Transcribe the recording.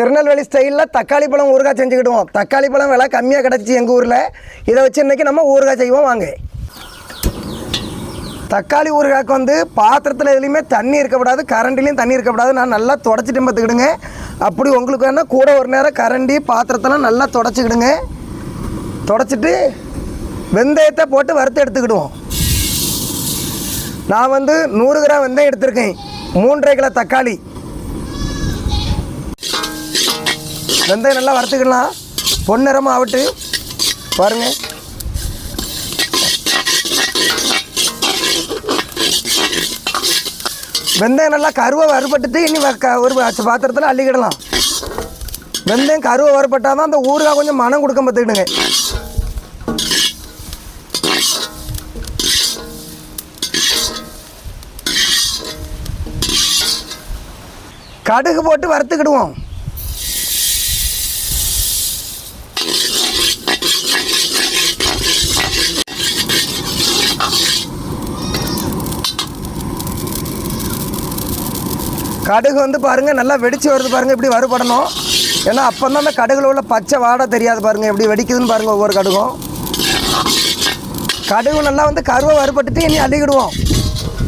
திருநெல்வேலி ஸ்டைலில் தக்காளி பழம் ஊறுகாய் செஞ்சுக்கிடுவோம். தக்காளி பழம் விலை கம்மியாக கிடச்சி எங்கள் ஊரில். இதை வச்சு இன்றைக்கி நம்ம ஊறுகாய் செய்வோம் வாங்க. தக்காளி ஊறுகாய்க்கு வந்து பாத்திரத்தில் எதுலேயுமே தண்ணி இருக்கக்கூடாது, கரண்டிலையும் தண்ணி இருக்கக்கூடாது. நான் நல்லா தொடச்சிட்டு பார்த்துக்கிடுங்க. அப்படி உங்களுக்கு வேணால் கூட ஒரு நேரம் கரண்டி பாத்திரத்தெல்லாம் நல்லா தொடச்சிக்கிடுங்க. தொடச்சிட்டு வெந்தயத்தை போட்டு வறுத்து எடுத்துக்கிடுவோம். நான் வந்து 100 கிராம் வெந்தயம் எடுத்திருக்கேன். 3.5 கிலோ தக்காளி. வெந்தயம் நல்லா வறுத்துக்கலாம். பொன்னிறமாக ஆகட்டு பாருங்கள். வெந்தயம் நல்லா கருவை வறுபட்டுட்டு இனி ஒரு பாத்திரத்தில் அள்ளிக்கிடலாம். வெந்தயம் கருவை வறுபட்டால் தான் அந்த ஊறுகாய் கொஞ்சம் மனம் கொடுக்க பார்த்துக்கிடுங்க. கடுகு போட்டு வறுத்துக்கிடுவோம். கடுகு வந்து பாருங்கள் நல்லா வெடித்து வருது பாருங்கள். இப்படி வறுபடணும். ஏன்னா அப்போ தான் அந்த கடுகுல உள்ள பச்சை வாடை தெரியாது பாருங்கள். எப்படி வெடிக்குதுன்னு பாருங்கள் ஒவ்வொரு கடுகும். கடுகு நல்லா வந்து கருவை வறுபட்டுட்டு இனி அள்ளிக்கிடுவோம்.